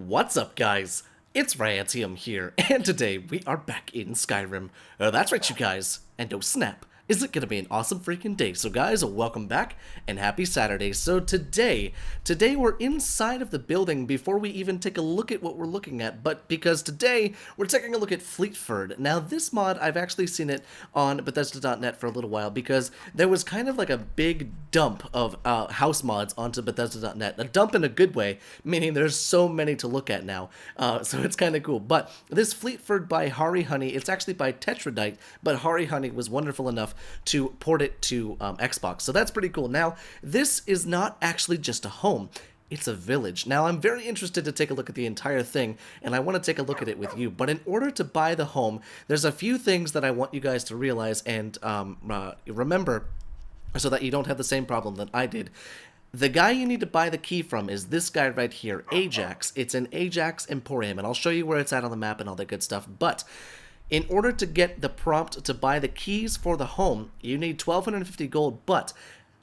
What's up, guys? It's Rantium here, and today we are back in Skyrim. That's right, you guys, and oh snap, is it gonna be an awesome freaking day? So guys, welcome back, and happy Saturday. So today we're inside of the building before we even take a look at what we're looking at, but because today we're taking a look at FLEETFORD. Now this mod, I've actually seen it on Bethesda.net for a little while, because there was kind of like a big dump of house mods onto Bethesda.net. A dump in a good way, meaning there's so many to look at now, so it's kind of cool. But this FLEETFORD by Hari Honey, it's actually by Tetradite, but Hari Honey was wonderful enough to port it to Xbox, so that's pretty cool. Now, this is not actually just a home. It's a village. Now, I'm very interested to take a look at the entire thing, and I want to take a look at it with you. But in order to buy the home, there's a few things that I want you guys to realize and remember so that you don't have the same problem that I did. The guy you need to buy the key from is this guy right here, Ajax. It's an Ajax Emporium, and I'll show you where it's at on the map and all that good stuff. But in order to get the prompt to buy the keys for the home, you need 1,250 gold, but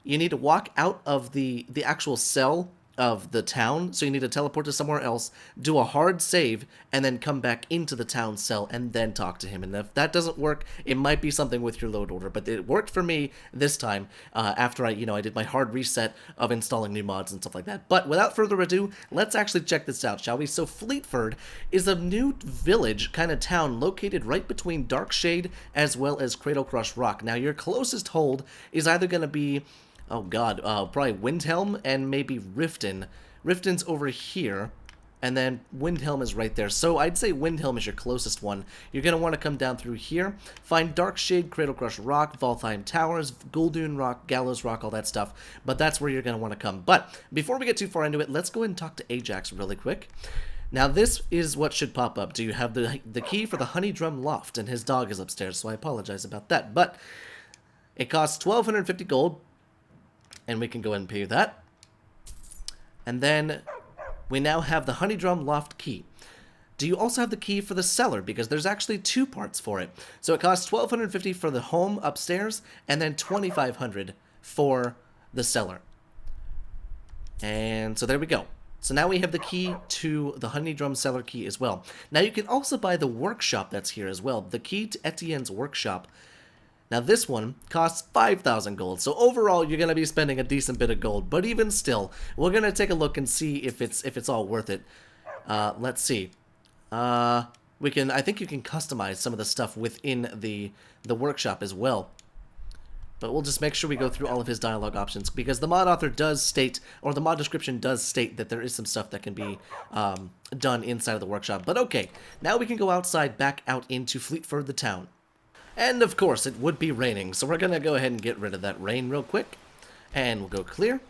you need to walk out of the actual cell of the town, so you need to teleport to somewhere else, do a hard save, and then come back into the town cell and then talk to him. And if that doesn't work, it might be something with your load order, but it worked for me this time after I did my hard reset of installing new mods and stuff like that. But without further ado, let's actually check this out, shall we? So FLEETFORD is a new village kind of town located right between Darkshade as well as Cradle Crush Rock. Now your closest hold is either going to be, oh god, probably Windhelm and maybe Riften. Riften's over here, and then Windhelm is right there. So I'd say Windhelm is your closest one. You're going to want to come down through here, find Darkshade, Cradle Crush Rock, Valtheim Towers, Guldoon Rock, Gallows Rock, all that stuff. But that's where you're going to want to come. But before we get too far into it, let's go ahead and talk to Ajax really quick. Now this is what should pop up. Do you have the key for the Honey Drum Loft? And his dog is upstairs, so I apologize about that. But it costs 1,250 gold. And we can go ahead and pay that. And then we now have the Honey Drum Loft key. Do you also have the key for the cellar? Because there's actually two parts for it. So it costs 1,250 for the home upstairs, and then 2,500 for the cellar. And so there we go. So now we have the key to the Honey Drum Cellar key as well. Now you can also buy the workshop that's here as well. The key to Etienne's workshop. Now this one costs 5,000 gold, so overall you're going to be spending a decent bit of gold, but even still, we're going to take a look and see if it's all worth it. Let's see. I think you can customize some of the stuff within the workshop as well. But we'll just make sure we go through all of his dialogue options, because the mod author does state, or the mod description does state, that there is some stuff that can be done inside of the workshop. But okay, now we can go outside, back out into FLEETFORD the town. And of course, it would be raining, so we're going to go ahead and get rid of that rain real quick. And we'll go clear,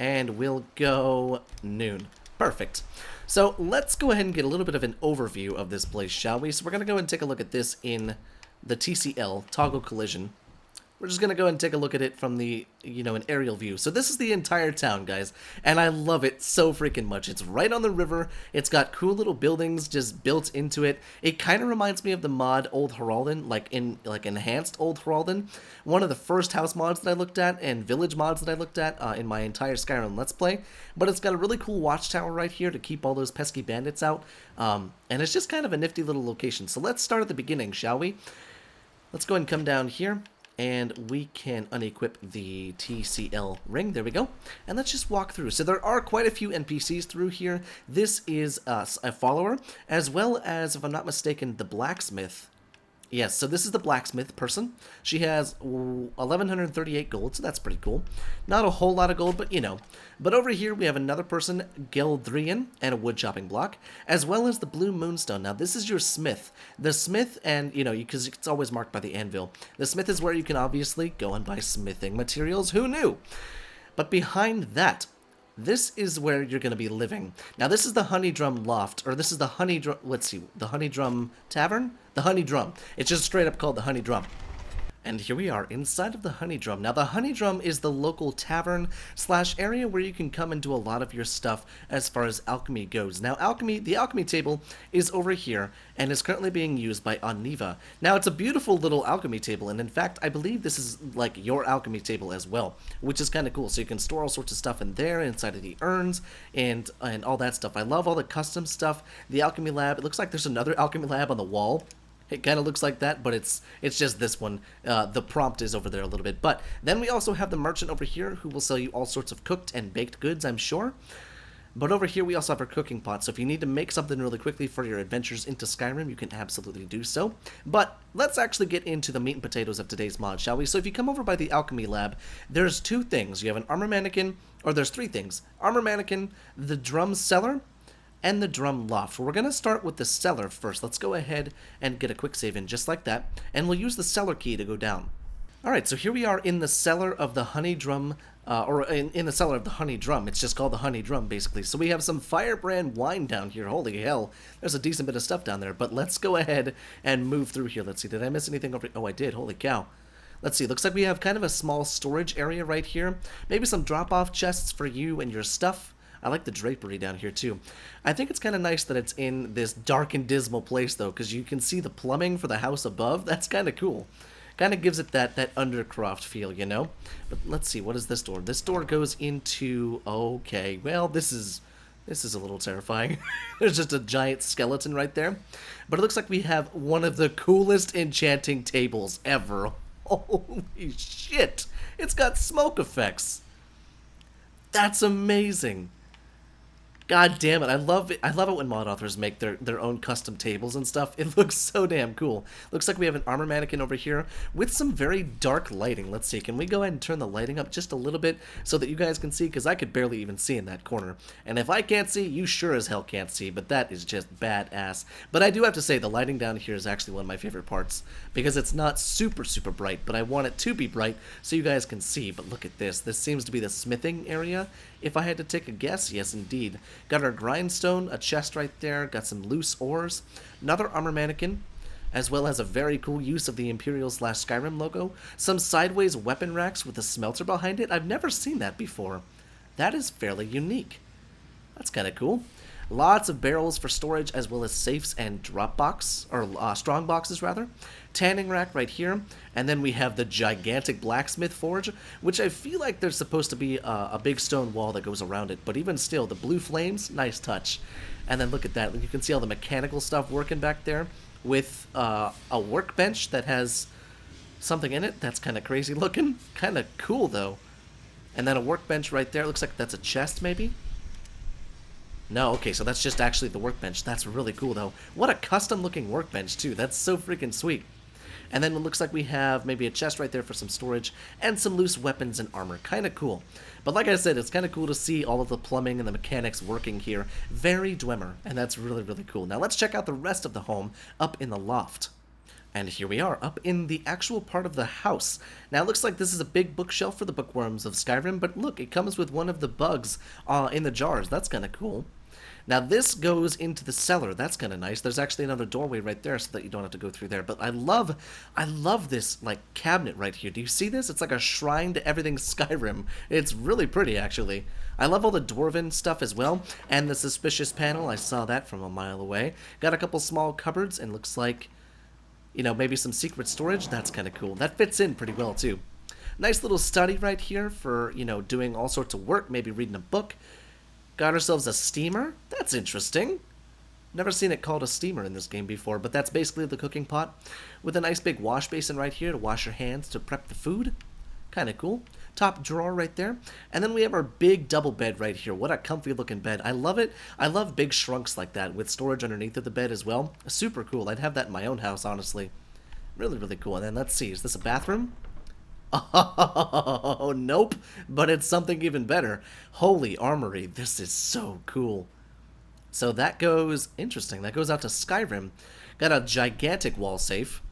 and we'll go noon. Perfect. So let's go ahead and get a little bit of an overview of this place, shall we? So we're going to go and take a look at this in the TCL, Toggle Collision. We're just going to go and take a look at it from the, an aerial view. So this is the entire town, guys, and I love it so freaking much. It's right on the river. It's got cool little buildings just built into it. It kind of reminds me of the mod Old Heraldin, like enhanced Old Heraldin. One of the first house mods that I looked at and village mods that I looked at in my entire Skyrim Let's Play. But it's got a really cool watchtower right here to keep all those pesky bandits out. And it's just kind of a nifty little location. So let's start at the beginning, shall we? Let's go ahead and come down here. And we can unequip the TCL ring. There we go. And let's just walk through. So there are quite a few NPCs through here. This is a follower, as well as, if I'm not mistaken, the blacksmith. Yes, so this is the blacksmith person. She has 1,138 gold, so that's pretty cool. Not a whole lot of gold, but But over here we have another person, Geldrian, and a wood chopping block, as well as the blue moonstone. Now this is your smith. The smith, and because it's always marked by the anvil. The smith is where you can obviously go and buy smithing materials. Who knew? But behind that, this is where you're going to be living. Now, this is the Honey Drum Loft, or this is the Honey Drum, let's see, the Honey Drum Tavern? The Honey Drum. It's just straight up called the Honey Drum. And here we are inside of the Honey Drum. Now the Honey Drum is the local tavern slash area where you can come and do a lot of your stuff as far as alchemy goes. Now the alchemy table is over here and is currently being used by Aniva. Now it's a beautiful little alchemy table, and in fact I believe this is like your alchemy table as well, which is kind of cool. So you can store all sorts of stuff in there inside of the urns and all that stuff. I love all the custom stuff. The alchemy lab, it looks like there's another alchemy lab on the wall. It kind of looks like that, but it's just this one. The prompt is over there a little bit. But then we also have the merchant over here who will sell you all sorts of cooked and baked goods, I'm sure. But over here we also have our cooking pot, so if you need to make something really quickly for your adventures into Skyrim, you can absolutely do so. But let's actually get into the meat and potatoes of today's mod, shall we? So if you come over by the alchemy lab, there's two things. You have an armor mannequin, or there's three things. Armor mannequin, the drum cellar, and the drum loft. We're going to start with the cellar first. Let's go ahead and get a quick save in just like that, and we'll use the cellar key to go down. Alright, so here we are in the cellar of the honey drum, or in the cellar of the honey drum. It's just called the honey drum, basically. So we have some firebrand wine down here. Holy hell, there's a decent bit of stuff down there, but let's go ahead and move through here. Let's see, did I miss anything over? Oh, I did. Holy cow. Let's see, looks like we have kind of a small storage area right here. Maybe some drop-off chests for you and your stuff. I like the drapery down here too. I think it's kind of nice that it's in this dark and dismal place though, because you can see the plumbing for the house above. That's kind of cool. Kind of gives it that Undercroft feel, you know? But let's see, what is this door? This door goes into... Okay, well, this is a little terrifying. There's just a giant skeleton right there. But it looks like we have one of the coolest enchanting tables ever. Holy shit! It's got smoke effects. That's amazing. God damn it, I love it when mod authors make their own custom tables and stuff. It looks so damn cool. Looks like we have an armor mannequin over here with some very dark lighting. Let's see, can we go ahead and turn the lighting up just a little bit so that you guys can see? Because I could barely even see in that corner. And if I can't see, you sure as hell can't see, but that is just badass. But I do have to say, the lighting down here is actually one of my favorite parts, because it's not super bright, but I want it to be bright so you guys can see. But look at this. This seems to be the smithing area. If I had to take a guess, yes indeed. Got our grindstone, a chest right there, got some loose ores, another armor mannequin, as well as a very cool use of the Imperial/Skyrim logo, some sideways weapon racks with a smelter behind it. I've never seen that before. That is fairly unique. That's kind of cool. Lots of barrels for storage, as well as safes and drop box, or strong boxes rather. Tanning rack right here, and then we have the gigantic blacksmith forge, which I feel like there's supposed to be a big stone wall that goes around it, but even still, the blue flames, nice touch. And then look at that, you can see all the mechanical stuff working back there with a workbench that has something in it. That's kind of crazy looking, kind of cool though. And then a workbench right there, looks like that's a chest maybe? No, okay, so that's just actually the workbench. That's really cool though. What a custom looking workbench too, that's so freaking sweet. And then it looks like we have maybe a chest right there for some storage and some loose weapons and armor. Kind of cool. But like I said, it's kind of cool to see all of the plumbing and the mechanics working here. Very Dwemer, and that's really cool. Now let's check out the rest of the home up in the loft. And here we are, up in the actual part of the house. Now it looks like this is a big bookshelf for the bookworms of Skyrim, but look, it comes with one of the bugs in the jars. That's kind of cool. Now this goes into the cellar. That's kind of nice. There's actually another doorway right there so that you don't have to go through there. But I love this like cabinet right here. Do you see this? It's like a shrine to everything Skyrim. It's really pretty actually. I love all the dwarven stuff as well. And the suspicious panel, I saw that from a mile away. Got a couple small cupboards and looks like, you know, maybe some secret storage. That's kind of cool. That fits in pretty well too. Nice little study right here for, you know, doing all sorts of work, maybe reading a book. Got ourselves a steamer. That's interesting. Never seen it called a steamer in this game before, but that's basically the cooking pot with a nice big wash basin right here to wash your hands to prep the food. Kind of cool. Top drawer right there. And then we have our big double bed right here. What a comfy looking bed. I love it. I love big shrunks like that with storage underneath of the bed as well. Super cool. I'd have that in my own house, honestly. Really cool. And then let's see. Is this a bathroom? Oh, nope, but it's something even better. Holy armory, this is so cool. So that goes, interesting, that goes out to Skyrim. Got a gigantic wall safe.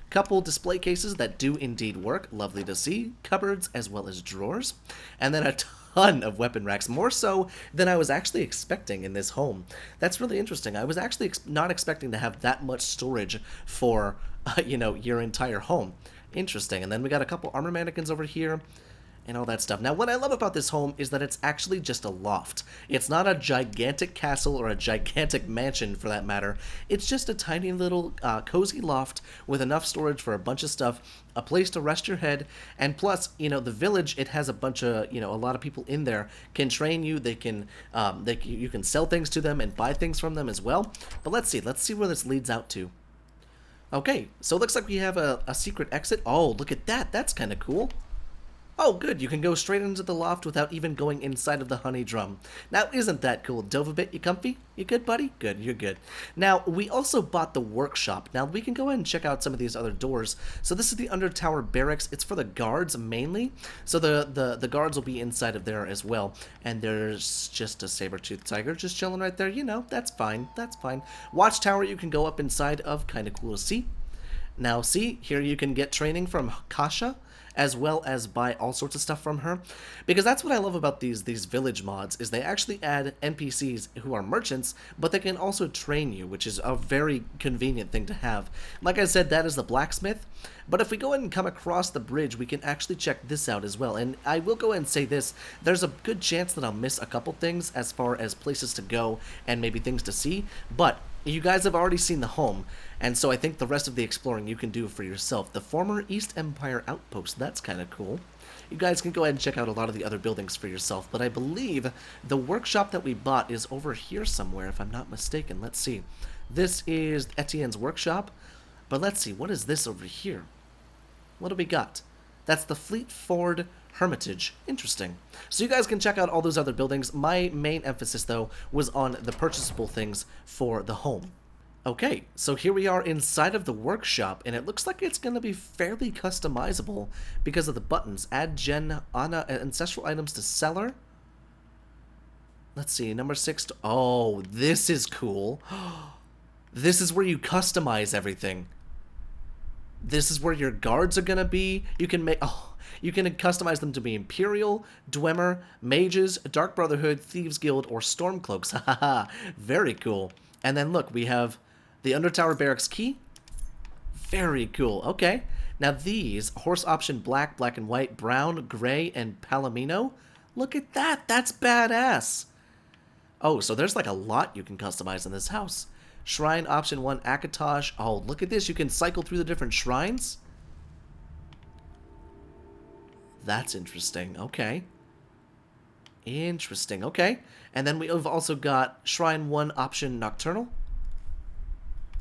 Couple display cases that do indeed work, lovely to see. Cupboards as well as drawers. And then a ton of weapon racks, more so than I was actually expecting in this home. That's really interesting. I was actually not expecting to have that much storage for, you know, your entire home. Interesting. And then we got a couple armor mannequins over here and all that stuff. Now, what I love about this home is that it's actually just a loft. It's not a gigantic castle or a gigantic mansion, for that matter. It's just a tiny little cozy loft with enough storage for a bunch of stuff, a place to rest your head, and plus, you know, the village, it has a bunch of, you know, a lot of people in there can train you. They can, you can sell things to them and buy things from them as well. But let's see where this leads out to. Okay, so it looks like we have a secret exit. Oh, look at that. That's kind of cool. Oh, good, you can go straight into the loft without even going inside of the honey drum. Now, isn't that cool? Dovabit, you comfy? You good, buddy? Good, you're good. Now, we also bought the workshop. Now, we can go ahead and check out some of these other doors. So this is the Under Tower Barracks. It's for the guards, mainly. So the guards will be inside of there as well. And there's just a saber-toothed tiger just chilling right there. You know, that's fine, that's fine. Watchtower you can go up inside of, kind of cool to see. Now, see, here you can get training from Kasha, as well as buy all sorts of stuff from her. Because that's what I love about these village mods, is they actually add NPCs who are merchants, but they can also train you, which is a very convenient thing to have. Like I said, that is the blacksmith. But if we go ahead and come across the bridge, we can actually check this out as well. And I will go ahead and say this, there's a good chance that I'll miss a couple things as far as places to go and maybe things to see, but you guys have already seen the home, and so I think the rest of the exploring you can do for yourself. The former East Empire outpost, that's kind of cool. You guys can go ahead and check out a lot of the other buildings for yourself, but I believe the workshop that we bought is over here somewhere, if I'm not mistaken. Let's see. This is Etienne's workshop, but let's see, what is this over here? What do we got? That's the FLEETFORD Hermitage. Interesting. So you guys can check out all those other buildings. My main emphasis, though, was on the purchasable things for the home. Okay, so here we are inside of the workshop, and it looks like it's going to be fairly customizable because of the buttons. Add Gen Ana ancestral items to Cellar. Let's see, number 6. Oh, this is cool. This is where you customize everything. This is where your guards are going to be. You can make... Oh, you can customize them to be Imperial, Dwemer, Mages, Dark Brotherhood, Thieves Guild, or Stormcloaks. Hahaha, very cool. And then look, we have the Undertower Barracks key. Very cool. Okay. Now these, horse option black, black and white, brown, gray, and palomino. Look at that. That's badass. Oh, so there's like a lot you can customize in this house. Shrine option 1, Akatosh. Oh, look at this. You can cycle through the different shrines. That's interesting. Okay. Interesting. Okay. And then we've also got Shrine 1 option Nocturnal.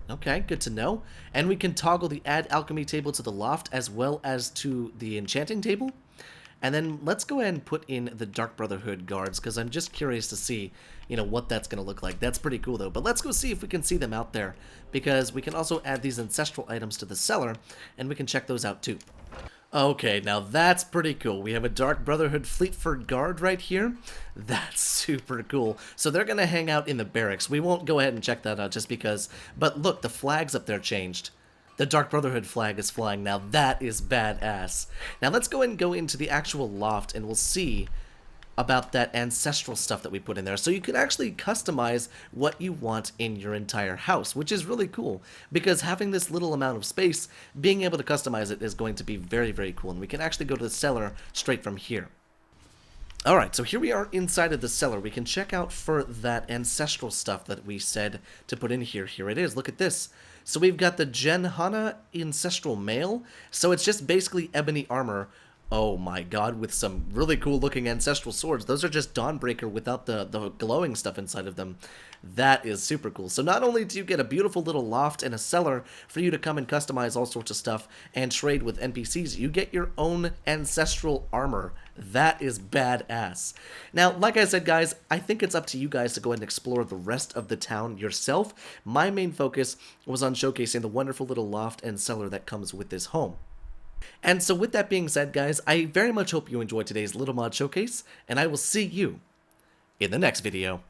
Okay, good to know. And we can toggle the Add Alchemy table to the loft as well as to the Enchanting table. And then let's go ahead and put in the Dark Brotherhood guards, because I'm just curious to see, you know, what that's going to look like. That's pretty cool, though. But let's go see if we can see them out there, because we can also add these ancestral items to the cellar, and we can check those out, too. Okay, now that's pretty cool. We have a Dark Brotherhood FLEETFORD guard right here. That's super cool. So they're going to hang out in the barracks. We won't go ahead and check that out just because. But look, the flags up there changed. The Dark Brotherhood flag is flying now. That is badass. Now let's go ahead and go into the actual loft and we'll see about that ancestral stuff that we put in there. So you can actually customize what you want in your entire house, which is really cool, because having this little amount of space, being able to customize it is going to be very, very cool. And we can actually go to the cellar straight from here. Alright, so here we are inside of the cellar. We can check out for that ancestral stuff that we said to put in here. Here it is. Look at this. So we've got the Gen Hana Ancestral Mail. So it's just basically ebony armor. Oh my god, with some really cool looking ancestral swords. Those are just Dawnbreaker without the glowing stuff inside of them. That is super cool. So not only do you get a beautiful little loft and a cellar for you to come and customize all sorts of stuff and trade with NPCs, you get your own ancestral armor. That is badass. Now, like I said, guys, I think it's up to you guys to go ahead and explore the rest of the town yourself. My main focus was on showcasing the wonderful little loft and cellar that comes with this home. And so with that being said, guys, I very much hope you enjoyed today's little mod showcase, and I will see you in the next video.